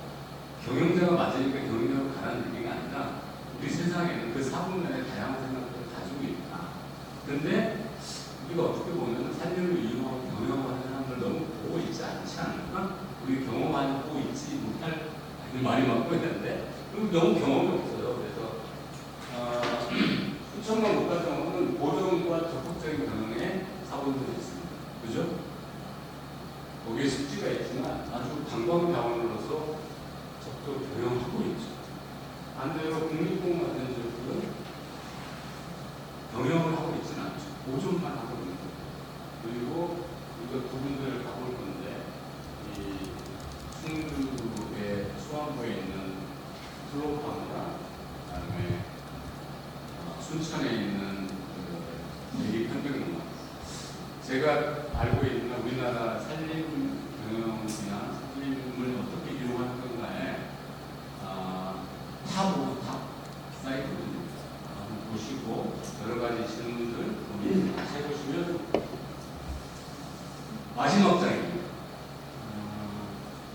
경영자가 맞으니까 경영자로 가라는 얘기가 아니라 우리 세상에는 그 사분면에 다양한 생각들을 가지고 있다. 그런데 우리가 어떻게 보면 살림을 이용하고 경영하는 사람들 너무 보고 있지 않지 않을까? 우리 경험하고 보고 있지 못할 말이 맞고 있는데 너무 경험이 없어요. 그래서 수천만 국가정원은 고정과 적극적인 경영에 사본들이 있습니다. 그죠? 거기에 숙지가 있지만 아주 관광자원으로서 적극 경영하고 있죠. 반대로 국립공원 같은 지역들은 경영을 하고 있지는 않죠. 플로파나 그다음에 순천에 있는 그 대립환경공원. 제가 알고 있는 우리나라 산림 경영이나 산림을 어떻게 기록할 건가에 탑 사이트를 한번 보시고 여러 가지 질문들 고민 해보시면 마지막 장입니다.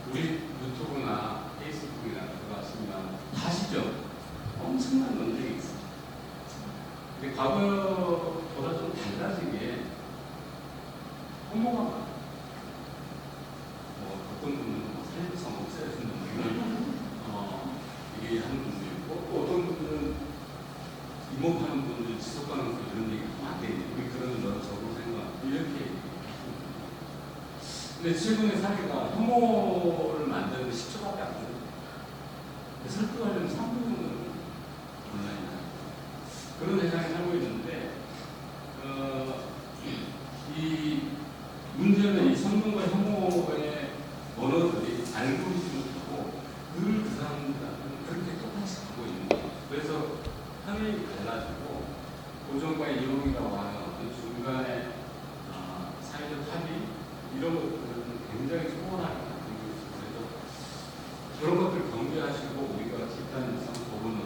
우리 유튜브나 페이스북이나 들어가시면 다시죠. 엄청난 논쟁이 있어요. 근데 과거보다 좀 달라진 게 허무가 많아요. 어떤 분은 살림성 없애야 된다. 이게 하는 분도 있고, 또 어떤 분들은 이목하는 분들 지속가능성 이런 얘기 하면 안 되겠네. 우리 그러는 너 저거 생각 이렇게 얘기해요. 근데 최근에 사례가 혐오를 만드는 10초밖에 안 돼요. 설득하려면 3분 정도는 온라인에 그런 세상에 살고 있는데 이 문제는 이 선동과 혐오의 언어들이 알고리즘을 타고 늘 그 사람들한테는 그렇게 똑같이 가고 있는 거예요. 그래서 편이 달라지고 고정과의 이용이라고 하는 어떤 중간에 사회적 합의 이런 것들은 굉장히 소원하게 만들고 있어요. 그래서 그런 것들 경계하시고 우리가 집단상 법원을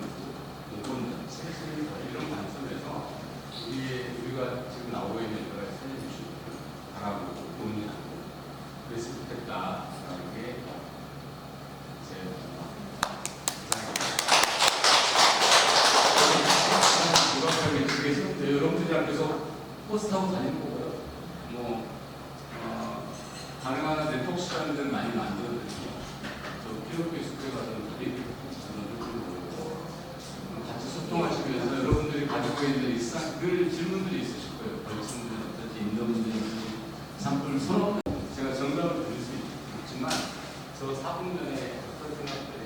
공범자, 세습 이런 관점에서 우리가 지금 나오고 있는 여러 가지 살림 이슈를 바라보고 고민하고 그랬으면 좋겠다라는 게 제 생각입니다. 여러분들이 앞에서 버스 타고 다니는 거고요. 가능한 한 네트워크 시간들 많이 만들어드리고 저 피로케 스크에 가서 다리를 모르고 같이 소통하시면서 여러분들이 가지고 있는 일상 늘 질문들이 있으실 거예요. 벌침들이든지 인도문제든지 산불 서로 제가 정답을 드릴 수 있지만 저 4분 전에 어떤 생각들이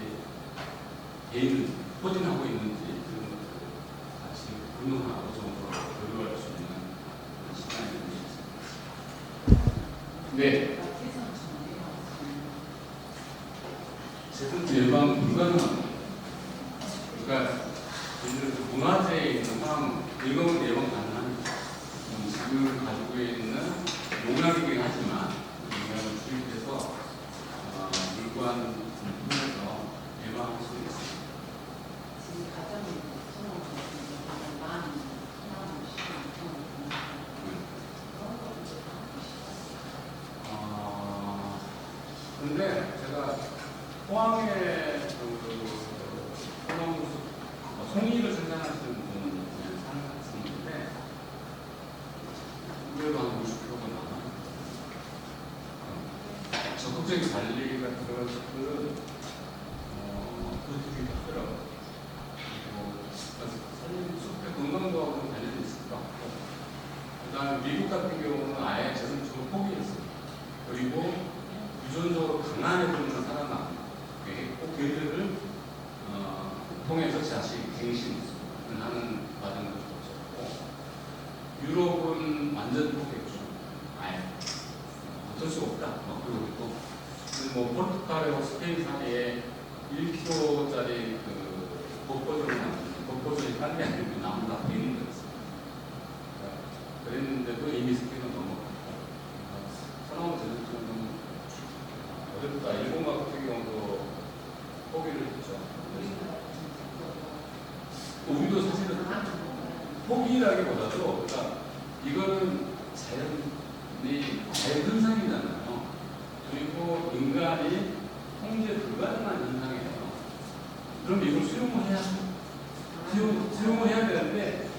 개인을 포진하고 있는지 그런 것들을 같이 운동하고 정보로 교류할 수 있는 시간이 되겠습니다. 네. 재산 예방 불가능합니다. 그러니까 문화재에 있는 화학 이거는 예방 가능합니다. 지금 가지고 있는 농약이긴 하지만 농약을 투입해서 물관 통해서 예방할 수 있습니다. 근데 제가 포항에 송이를 생산하시는 분은 사는데 우리가 한 50kg가 나와요. 적극적인 관리가 들어가서 그것도 되게 하더라고요. 사실 숲의 건강도하고는 관련이 있을 것 같고 그 다음에 미국 같은 경우는 아예 재선충을 포기했어요. 그리고 유전적으로 강한 애들만 살아남고 꼭 걔들을 통해서 자식 갱신을 하는 과정을 거쳤고 유럽은 완전 포기했죠. 아예 어쩔 수가 없다. 그리고 포르투갈하고 스페인 사이에 1kg짜리 그 벚꽃을 만드는 벚꽃이 빨리 아니고 나무가 베는 거였어요. 그랬는데도 이미 스페인은 넘어갔고 서나운 제주도는 어렵다. 일본 같은 경우도 포기를 했죠. 우리도 사실은 포기라기보다도 그러니까 이거는 자연 현상이잖아요. 그리고 인간이 통제 불가능한 현상이에요. 그럼 이걸 수용을 해야 되는데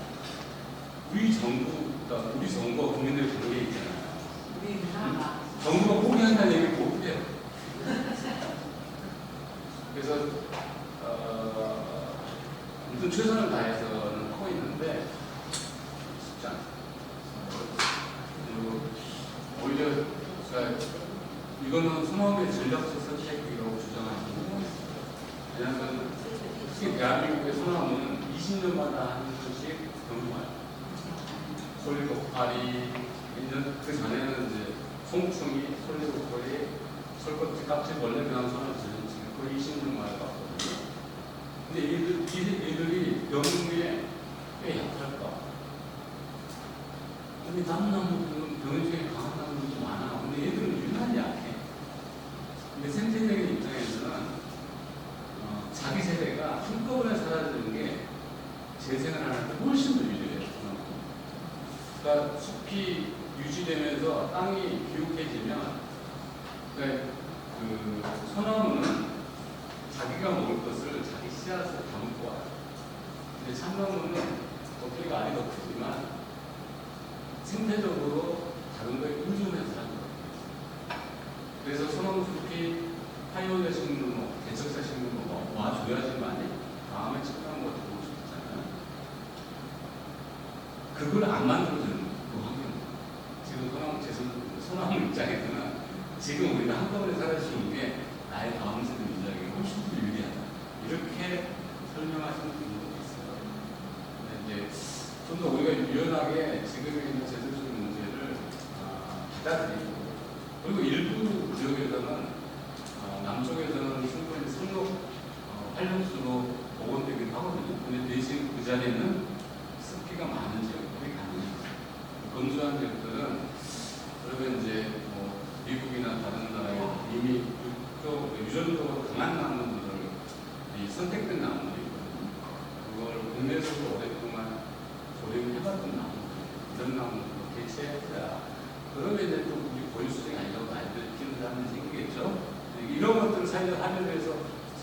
우리 정부와 국민들의 관계 있잖아요. 정부가 포기한다는 얘기를 못 해요. 그래서 아무튼 최선을 다해서는 하고 있는데 쉽지 않습니다. 그리고 오히려 그러니까 이거는 소나무의 전략적 선택이라고 주장하시는 왜냐하면 특히 대한민국의 소나무는 20년마다 한 번씩 경험해요. 솔리고파리 그 전에는 이제 송충이, 솔리고파리, 솔꽃 깍지 원래 그냥 소나무 지금 거의 20년마다 봤거든요. 얘들이 병에 왜 약할까? 근데 다른 나무들은 병 중에 강한 나무들이 많아. 근데 얘들은 유난히 약해. 근데 생태적인 입장에서는 자기 세대가 한꺼번에 사라지는 게 재생을 하는 데 훨씬 더 유리해요. 그러니까 숲이 유지되면서 땅이 비옥해지면 그러니까 그 소나무는 자기가 먹을 것을 자기 씨앗을 담고 와요. 근데 참나무는 겉리가 알이 더 크지만 생태적으로 다른 거에 의존해서 사는 거예요. 그래서 소나무 숲이 파이오니어 식물, 개척자 식물 와줘야지만이 다음에 척다운 거 들어올 수 있잖아요. 그걸 안 만들어주는 그 환경. 지금 소나무 입장에서는 지금 우리가 한꺼번에 사라지는 게 나의 다음 세대 인자에게 훨씬 더 유리하다. 이렇게 설명하시는 분들도 있어요. 근데 이제 좀 더 우리가 유연하게 지금의 있는 제도적인 문제를 받아들이고, 그리고 일부 지역에서는 남쪽에서는 충분히 성록 활용수로 복원되긴 하거든요. 근데 대신 그 자리에는 습기가 많은 지역들이 가능해요. 건조한 지역들은 그러면 이제 미국이나 다른 나라에 이미 유전적으로 강한 나무들을 선택된 나무들이 있거든요. 그걸 국내에서도 오랫동안 조림을 해봤던 나무들, 이런 나무들로 대체해야 그러면 이제 또 우리 고유수정이 아니라고 말들 키우는 사람들이 생기겠죠. 이런 것들을 살려 하면서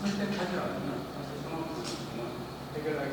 선택하지 않으면 사실 소나무는 정말 해결하기